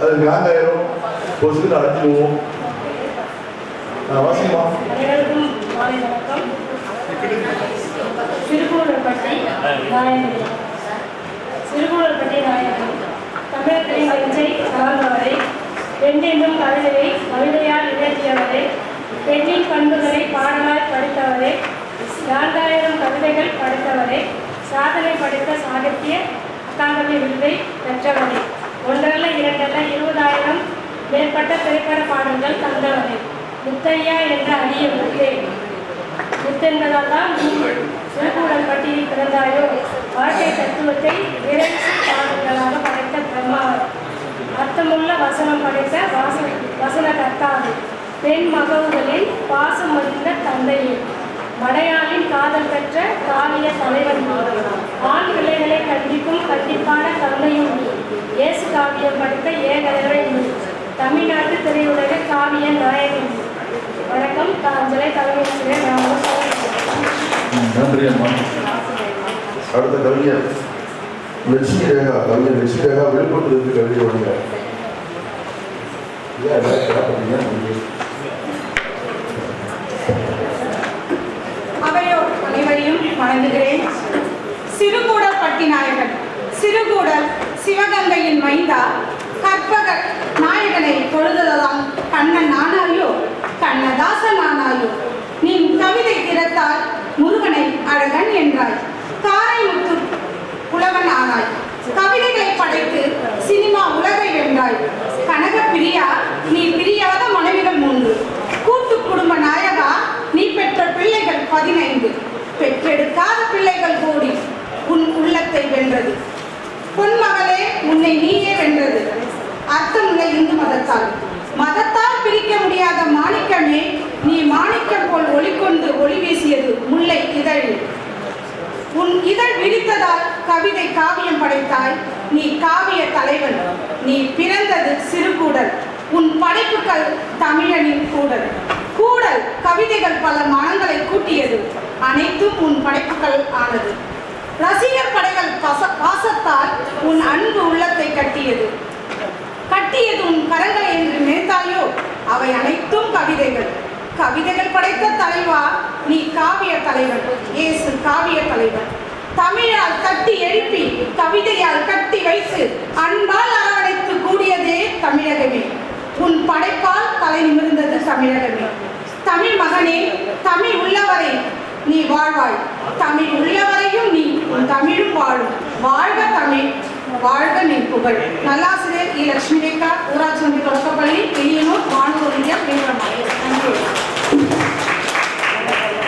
அது காந்தாயிரம் கொசுக்கு அடைஞ்சிடுவோம். வாசிமா அனைவருக்கும் மாலை வணக்கம். சிறுகூடல்பட்டி நாயகன் தமிழர்களின் நெஞ்சை கலந்தவரை, பெண்ணென்றும் கவிதையை கவிதையால் இயற்றியவரே, பெண்ணின் பண்புகளை பாடலாய் படித்தவரே, 4000 கவிதைகள் படைத்தவரே, சாதனை படைத்த சாகித்ய அகாதமி விருதை பெற்றவரே, ஒன்றல்ல இரண்டல்ல 20,000 மேற்பட்ட திரைப்பட பாடல்கள் தந்தவரே, முத்தையா என்ற அரிய முத்தே. முத்தென்பதால் தான் சிறுகூடல்பட்டியில் பிறந்தாயோ. வாழ்க்கை தத்துவத்தை நிறைவு பாடல்களாக படைத்த பிரம்மாவர், அர்த்தமுள்ள வசனம் படைத்த வசன கர்த்தாவே, பெண் மகவுகளின் பாசம் மகிழ்ந்த தந்தையே, மடையாளின் காதல் பெற்ற காவிய தலைவன், ஆண் பிள்ளைகளை கண்டிப்பும் கண்டிப்பான தந்தையும் நீ, இயேசு காவியம் படித்த ஏகதவை நீ, தமிழ்நாட்டு திரையுலக காவிய நாயகன். வணக்கம். காஞ்சலை தலைமையாசிரியர் நன்றி அம்மா. அடுத்த கவிஞர் லட்சுமி ரேகா. கவிஞர் லட்சுமி ரேகா விழுப்புரத்திலிருந்து கவிதை வழங்க. அவையோர் அனைவரையும் வணங்குகிறேன். சிறுகூடல்பட்டி நாயகன். சிறுகூடல் சிவகங்கையின் மைந்தா கற்பக நாயகனை பொழுதுதான் கண்ணன் ஆனாயோ, கண்ணதாசன் ஆனாயோ, நீ கவிதை திறத்தால் முருகனை அழகன் என்றாய், காரைமுத்து புலவன் ஆனாய், கவிதைகளை படைத்து சினிமா உலகை வென்றாய், கனக பிரியா நீ பிரியாத மனைவிகள் 3, கூட்டு குடும்ப நாயகா நீ பெற்ற பிள்ளைகள் 15, பெற்றெடுக்காத பிள்ளைகள் கோடி உன் உள்ளத்தை வென்றது, பொன்மகளே உன்னை நீயே வென்றது, அர்த்தமுள்ள இந்து மதத்தால் பிரிக்க முடியாத மாணிக்கமே, நீ மாணிக்கம் போல் ஒளிக்கொண்டு ஒளி வீசியது முல்லை இதழில், உன் இதழ் விரித்ததால் கவிதை காவியம் படைத்தாய், நீ காவிய தலைவன், நீ பிறந்தது சிறுகூடல், உன் படைப்புகள் தமிழனின் கூடல், கூடல் கவிதைகள் பல மனங்களை கூட்டியது, அனைத்தும் உன் படைப்புகள் ஆனது, ரசிகர் படைகள் பாசத்தால் உன் அன்பு உள்ளத்தை கட்டியது உன் கரங்களை என்று நினைத்தாயோ, அவை அனைத்தும் கவிதைகள், கவிதைகள் படைத்த தலைவா நீ காவிய தலைவன், இயேசு காவிய தலைவன், தமிழால் தட்டி எழுப்பி கவிதையால் கட்டி வைத்து அன்பால் அரவணைத்து கூடியதே தமிழகமே, உன் படைப்பால் தலை நிமிர்ந்தது தமிழகமே, தமிழ் மகனே தமிழ் உள்ளவரை நீ வாழ்வாய், தமிழ் உள்ளவரையும் நீ தமிழும் வாழும், வாழ்க தமிழ், வாழ்க நீ புகழ். நல்லாசிரியர் இ. லட்சுமி ரேகா, ஊராட்சி ஒன்றிய